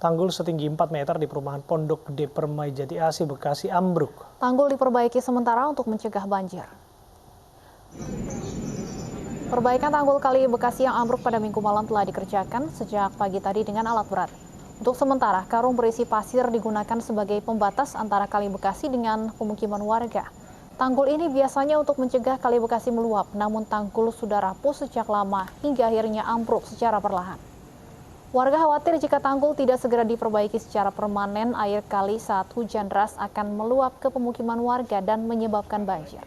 Tanggul setinggi 4 meter di perumahan Pondok Gede Permai Jati Asih, Bekasi ambruk. Tanggul diperbaiki sementara untuk mencegah banjir. Perbaikan tanggul Kali Bekasi yang ambruk pada Minggu malam telah dikerjakan sejak pagi tadi dengan alat berat. Untuk sementara, karung berisi pasir digunakan sebagai pembatas antara Kali Bekasi dengan pemukiman warga. Tanggul ini biasanya untuk mencegah Kali Bekasi meluap, namun tanggul sudah rapuh sejak lama hingga akhirnya ambruk secara perlahan. Warga khawatir jika tanggul tidak segera diperbaiki secara permanen, air kali saat hujan deras akan meluap ke pemukiman warga dan menyebabkan banjir.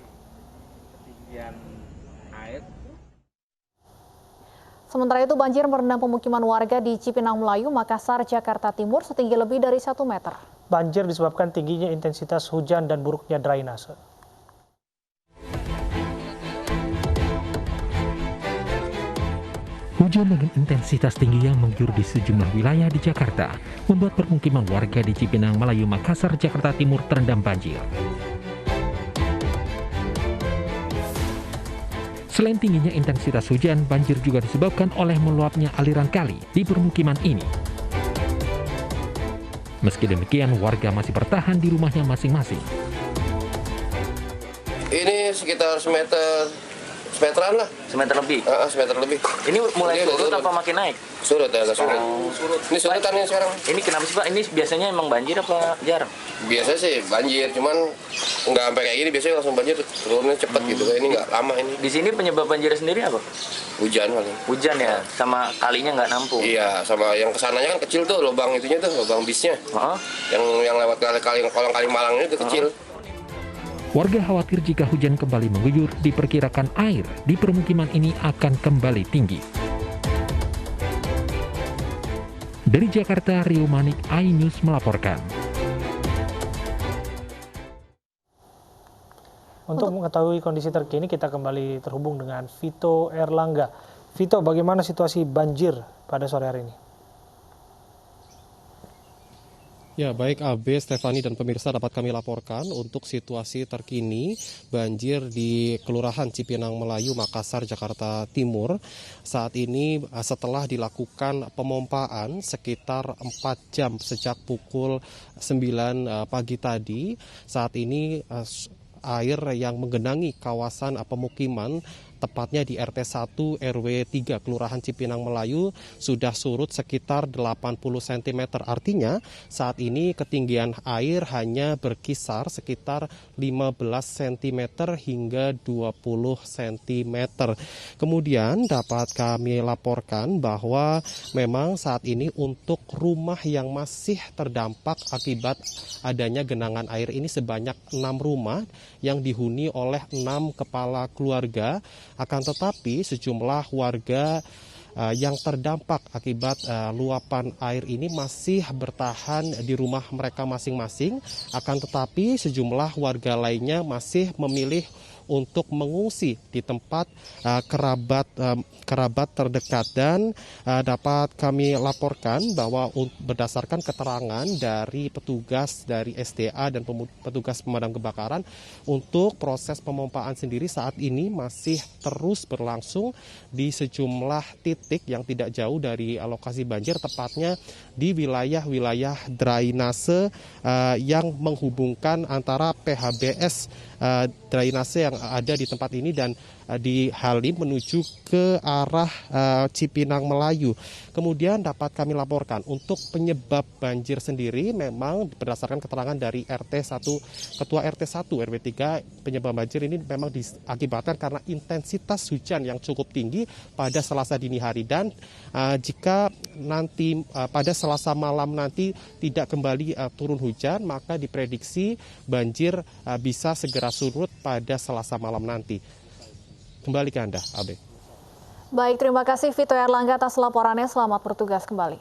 Sementara itu banjir merendam pemukiman warga di Cipinang Melayu, Makassar, Jakarta Timur setinggi lebih dari 1 meter. Banjir disebabkan tingginya intensitas hujan dan buruknya drainase. Hujan dengan intensitas tinggi yang mengguyur di sejumlah wilayah di Jakarta membuat permukiman warga di Cipinang Melayu, Makassar, Jakarta Timur terendam banjir. Selain tingginya intensitas hujan, banjir juga disebabkan oleh meluapnya aliran kali di permukiman ini. Meski demikian, warga masih bertahan di rumahnya masing-masing. Ini sekitar semeteran lah. Semeter lebih? Semeter lebih. Ini mulai surut apa makin naik? Surut ya, surut. Ini surutannya sekarang. Ini kenapa sih Pak? Ini biasanya emang banjir apa jarang? Biasa sih banjir, cuman nggak sampai kayak gini. Biasanya langsung banjir, turunnya cepat gitu. Ini nggak lama ini. Di sini penyebab banjir sendiri apa? Hujan paling. Hujan ya, sama kalinya nggak nampung? Iya, sama yang kesananya kan kecil tuh, lubang itunya tuh, lubang bisnya. Yang lewat kolong kali Malang itu kecil. Warga khawatir jika hujan kembali mengguyur, diperkirakan air di permukiman ini akan kembali tinggi. Dari Jakarta, Rio Manik, iNews melaporkan. Untuk mengetahui kondisi terkini, kita kembali terhubung dengan Vito Erlangga. Vito, bagaimana situasi banjir pada sore hari ini? Ya, baik Abe, Stefani, dan pemirsa dapat kami laporkan untuk situasi terkini banjir di Kelurahan Cipinang Melayu, Makassar, Jakarta Timur. Saat ini setelah dilakukan pemompaan sekitar 4 jam sejak pukul 9 pagi tadi, saat ini air yang menggenangi kawasan pemukiman tepatnya di RT 1 RW 3 Kelurahan Cipinang Melayu sudah surut sekitar 80 cm. Artinya saat ini ketinggian air hanya berkisar sekitar 15 cm hingga 20 cm. Kemudian dapat kami laporkan bahwa memang saat ini untuk rumah yang masih terdampak akibat adanya genangan air ini sebanyak 6 rumah yang dihuni oleh 6 kepala keluarga. Akan tetapi sejumlah warga yang terdampak akibat luapan air ini masih bertahan di rumah mereka masing-masing. Akan tetapi sejumlah warga lainnya masih memilih untuk mengungsi di tempat kerabat terdekat. Dan dapat kami laporkan bahwa berdasarkan keterangan dari petugas dari SDA dan petugas pemadam kebakaran, untuk proses pemompaan sendiri saat ini masih terus berlangsung di sejumlah titik yang tidak jauh dari lokasi banjir, tepatnya di wilayah-wilayah drainase yang menghubungkan antara PHBS drainase yang ada di tempat ini dan di Halim menuju ke arah Cipinang Melayu. Kemudian dapat kami laporkan untuk penyebab banjir sendiri memang berdasarkan keterangan dari Ketua RT 1 RW 3, penyebab banjir ini memang diakibatkan karena intensitas hujan yang cukup tinggi pada Selasa dini hari, dan jika nanti pada Selasa malam nanti tidak kembali turun hujan, maka diprediksi banjir bisa segera surut pada Selasa malam nanti. Kembali ke Anda, Abe. Baik, terima kasih Vito Erlangga atas laporannya. Selamat bertugas kembali.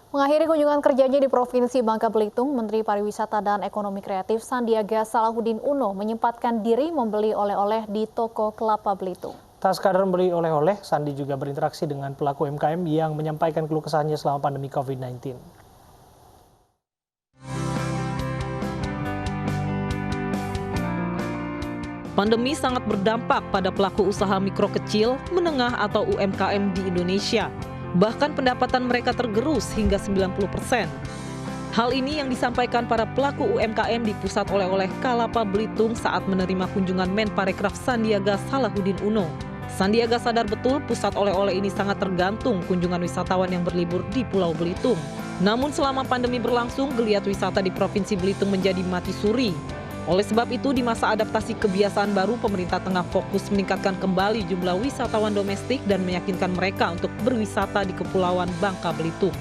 Mengakhiri kunjungan kerjanya di Provinsi Bangka Belitung, Menteri Pariwisata dan Ekonomi Kreatif Sandiaga Salahuddin Uno menyempatkan diri membeli oleh-oleh di toko Kelapa Belitung. Tak sekadar membeli oleh-oleh, Sandi juga berinteraksi dengan pelaku UMKM yang menyampaikan keluh kesahnya selama pandemi COVID-19. Pandemi sangat berdampak pada pelaku usaha mikro kecil, menengah atau UMKM di Indonesia. Bahkan pendapatan mereka tergerus hingga 90%. Hal ini yang disampaikan para pelaku UMKM di Pusat Oleh-oleh Kalapa Belitung saat menerima kunjungan Menparekraf Sandiaga Salahuddin Uno. Sandiaga sadar betul pusat oleh-oleh ini sangat tergantung kunjungan wisatawan yang berlibur di Pulau Belitung. Namun selama pandemi berlangsung, geliat wisata di Provinsi Belitung menjadi mati suri. Oleh sebab itu, di masa adaptasi kebiasaan baru, pemerintah tengah fokus meningkatkan kembali jumlah wisatawan domestik dan meyakinkan mereka untuk berwisata di Kepulauan Bangka Belitung.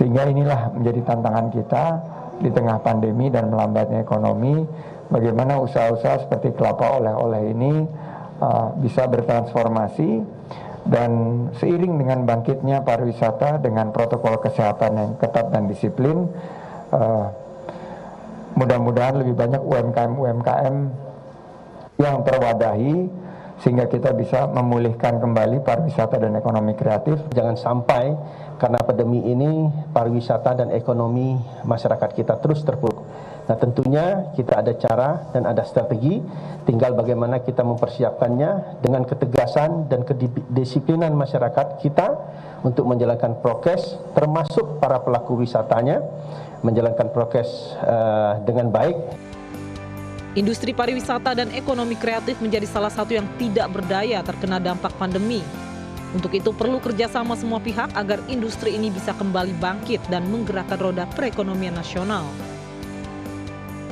Sehingga inilah menjadi tantangan kita di tengah pandemi dan melambatnya ekonomi, bagaimana usaha-usaha seperti kelapa oleh-oleh ini bisa bertransformasi, dan seiring dengan bangkitnya pariwisata dengan protokol kesehatan yang ketat dan disiplin, mudah-mudahan lebih banyak UMKM yang terwadahi sehingga kita bisa memulihkan kembali pariwisata dan ekonomi kreatif. Jangan sampai karena pandemi ini pariwisata dan ekonomi masyarakat kita terus terpuruk. Nah, tentunya kita ada cara dan ada strategi, tinggal bagaimana kita mempersiapkannya dengan ketegasan dan kedisiplinan masyarakat kita untuk menjalankan prokes, termasuk para pelaku wisatanya menjalankan prokes dengan baik. Industri pariwisata dan ekonomi kreatif menjadi salah satu yang tidak berdaya terkena dampak pandemi. Untuk itu perlu kerjasama semua pihak agar industri ini bisa kembali bangkit dan menggerakkan roda perekonomian nasional.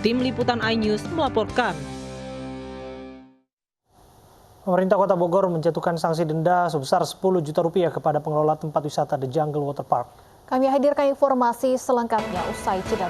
Tim Liputan iNews melaporkan. Pemerintah Kota Bogor menjatuhkan sanksi denda sebesar 10 juta rupiah kepada pengelola tempat wisata The Jungle Water Park. Kami hadirkan informasi selengkapnya usai jeda.